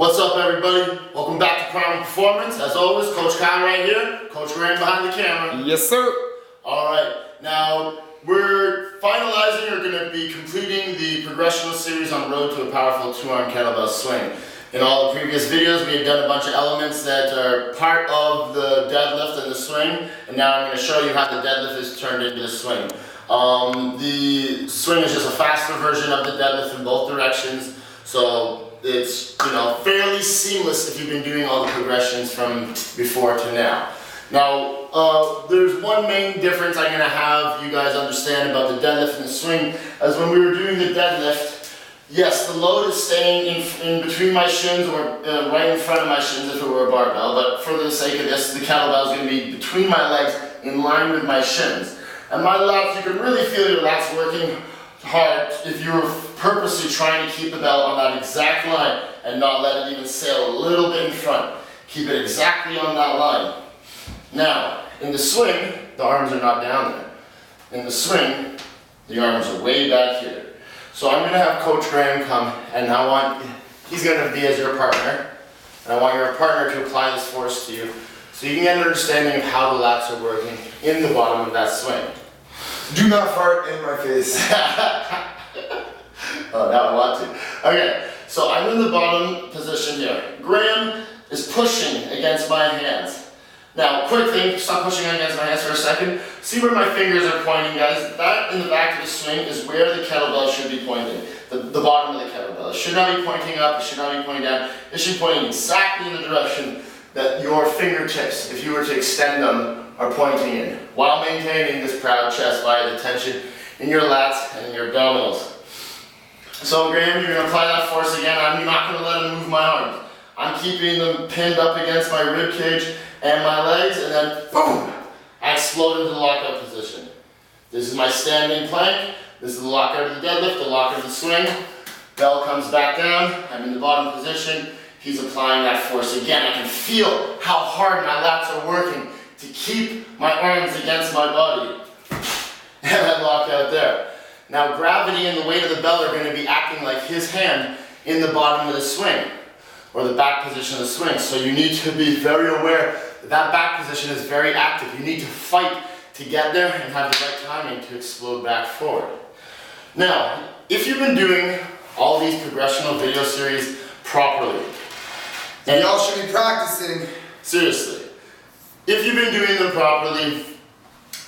What's up, everybody? Welcome back to Powerrful Performance. As always, Coach Kyle right here, Coach Graham behind the camera. Yes, sir. All right, now we're finalizing, or going to be completing the progressional series on Road to a Powerful 2-arm kettlebell swing. In all the previous videos, we had done a bunch of elements that are part of the deadlift and the swing, and now I'm going to show you how the deadlift is turned into the swing. The swing is just a faster version of the deadlift in both directions, so it's fairly seamless if you've been doing all the progressions from before to now. Now, there's one main difference I'm going to have you guys understand about the deadlift and the swing, as when we were doing the deadlift, yes, the load is staying in between my shins or right in front of my shins if it were a barbell, but for the sake of this, the kettlebell is going to be between my legs in line with my shins. And my lats, you can really feel your lats working hard if you're purposely trying to keep the bell on that exact line and not let it even sail a little bit in front. Keep it exactly on that line. Now, in the swing, the arms are not down there. In the swing, the arms are way back here. So I'm going to have Coach Graham come, and he's going to be as your partner, and I want your partner to apply this force to you so you can get an understanding of how the lats are working in the bottom of that swing. Do not fart in my face. Oh, now I want to. Okay, so I'm in the bottom position here. Graham is pushing against my hands. Now, quick thing, stop pushing against my hands for a second. See where my fingers are pointing, guys? That in the back of the swing is where the kettlebell should be pointing. The bottom of the kettlebell. It should not be pointing up, it should not be pointing down. It should be pointing exactly in the direction that your fingertips, if you were to extend them, are pointing in, while maintaining this proud chest via the tension in your lats and in your abdominals. So Graham, you're going to apply that force again. I'm not going to let him move my arms. I'm keeping them pinned up against my rib cage and my legs, and then boom, I explode into the lockout position. This is my standing plank. This is the lockout of the deadlift, the lockout of the swing. Bell comes back down. I'm in the bottom position. He's applying that force again. I can feel how hard my lats are working to keep my arms against my body. And I lock out there. Now gravity and the weight of the bell are going to be acting like his hand in the bottom of the swing, or the back position of the swing. So you need to be very aware that that back position is very active. You need to fight to get there and have the right timing to explode back forward. Now, if you've been doing all these progressional video series properly, and y'all should be practicing. Seriously. If you've been doing them properly,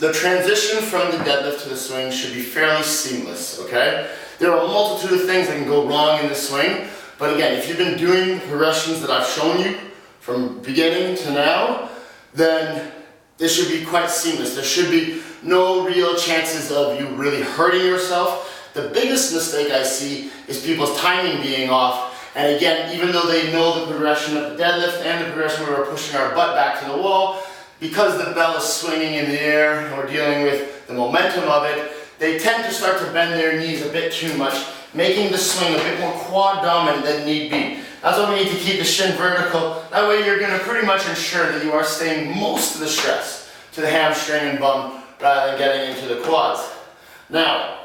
the transition from the deadlift to the swing should be fairly seamless, okay? There are a multitude of things that can go wrong in the swing, but again, if you've been doing the progressions that I've shown you from beginning to now, then this should be quite seamless. There should be no real chances of you really hurting yourself. The biggest mistake I see is people's timing being off. And again, even though they know the progression of the deadlift and the progression where we're pushing our butt back to the wall, because the bell is swinging in the air and we're dealing with the momentum of it, they tend to start to bend their knees a bit too much, making the swing a bit more quad dominant than need be. That's why we need to keep the shin vertical. That way you're going to pretty much ensure that you are staying most of the stress to the hamstring and bum rather than getting into the quads. Now,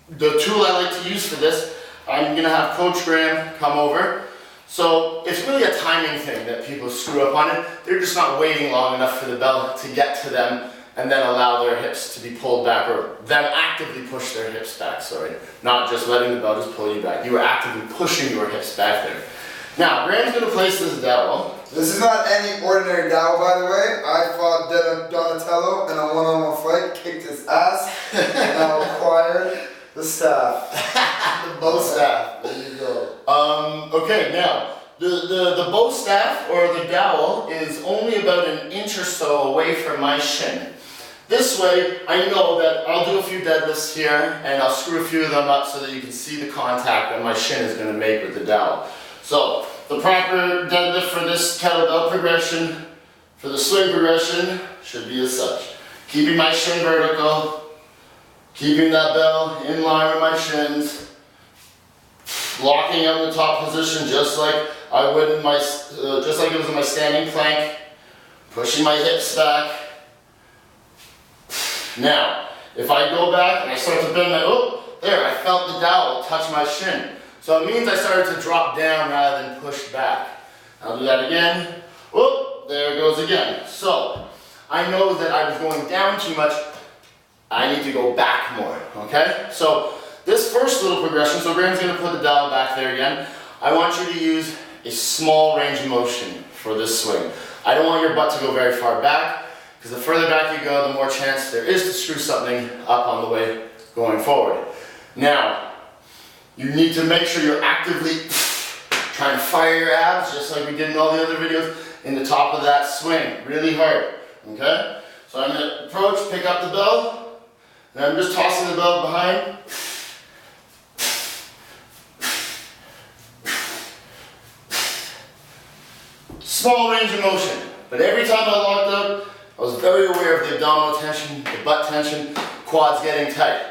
the tool I like to use for this, I'm going to have Coach Graham come over. So it's really a timing thing that people screw up on it. They're just not waiting long enough for the bell to get to them and then allow their hips to be pulled back, or them actively push their hips back, sorry. Not just letting the bell just pull you back. You are actively pushing your hips back there. Now, Graham's going to place this dowel. This is not any ordinary dowel, by the way. I fought Donatello in a one-on-one fight, kicked his ass, and I acquired the staff. The bow staff. There you go. Okay, now, the bow staff, or the dowel, is only about an inch or so away from my shin. This way, I know that I'll do a few deadlifts here, and I'll screw a few of them up so that you can see the contact that my shin is going to make with the dowel. So, the proper deadlift for this kettlebell progression, for the swing progression, should be as such. Keeping my shin vertical, keeping that bell in line with my shins, locking out in the top position just like I would in my, just like it was in my standing plank, pushing my hips back. Now, if I go back and I start to bend my, oh, there, I felt the dowel touch my shin. So it means I started to drop down rather than push back. I'll do that again. Whoop, there it goes again. So I know that I was going down too much. I need to go back more, okay? So this first little progression, so Graham's gonna put the dial back there again. I want you to use a small range of motion for this swing. I don't want your butt to go very far back, because the further back you go, the more chance there is to screw something up on the way going forward. Now, you need to make sure you're actively trying to fire your abs, just like we did in all the other videos, in the top of that swing, really hard, okay? So I'm gonna approach, pick up the bell, and I'm just tossing the bell behind. Small range of motion, but every time I locked up, I was very aware of the abdominal tension, the butt tension, quads getting tight.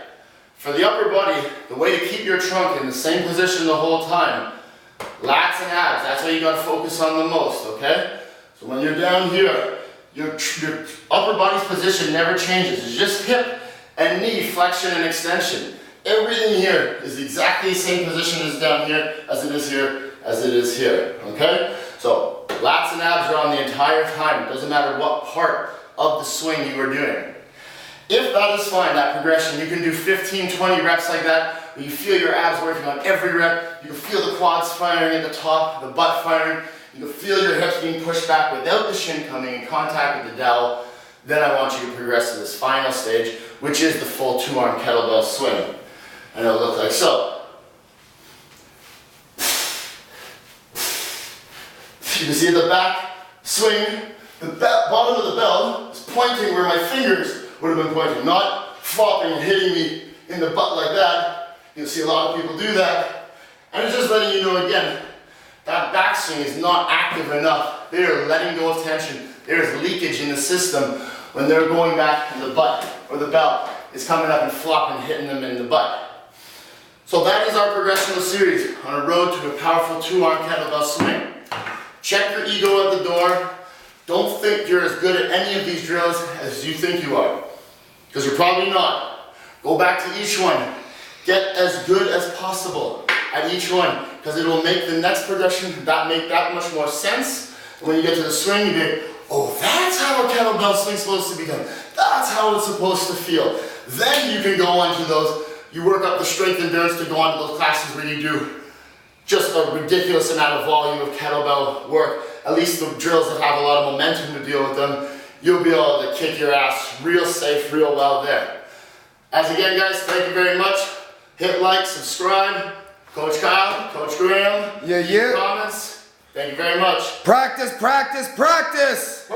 For the upper body, the way to keep your trunk in the same position the whole time, lats and abs, that's what you gotta focus on the most, okay? So when you're down here, your upper body's position never changes. It's just hip and knee flexion and extension. Everything here is exactly the same position as down here, as it is here, as it is here, okay? So lats and abs are on the entire time. It doesn't matter what part of the swing you are doing. If that is fine, that progression, you can do 15, 20 reps like that, where you feel your abs working on every rep, you can feel the quads firing at the top, the butt firing, you can feel your hips being pushed back without the shin coming in contact with the dowel. Then I want you to progress to this final stage, which is the full 2-arm kettlebell swing. And it'll look like so. You can see the back swing, the bottom of the bell is pointing where my fingers would have been pointing, not flopping and hitting me in the butt like that. You'll see a lot of people do that. And it's just letting you know again, that backswing is not active enough. They are letting go of tension. There is leakage in the system when they're going back and the butt or the belt is coming up and flopping, hitting them in the butt. So that is our progressional series on a road to a powerful 2-arm kettlebell swing. Check your ego at the door. Don't think you're as good at any of these drills as you think you are, because you're probably not. Go back to each one. Get as good as possible at each one, because it will make the next progression make that much more sense. And when you get to the swing, you go, oh, that's how a kettlebell swing's supposed to be done. That's how it's supposed to feel. Then you can go on to those, you work up the strength endurance to go on to those classes where you do just a ridiculous amount of volume of kettlebell work. At least the drills that have a lot of momentum to deal with them, you'll be able to kick your ass real safe, real well there. As again, guys, thank you very much. Hit like, subscribe. Coach Kyle, Coach Graham. Yeah. Comments. Thank you very much. Practice, practice, practice!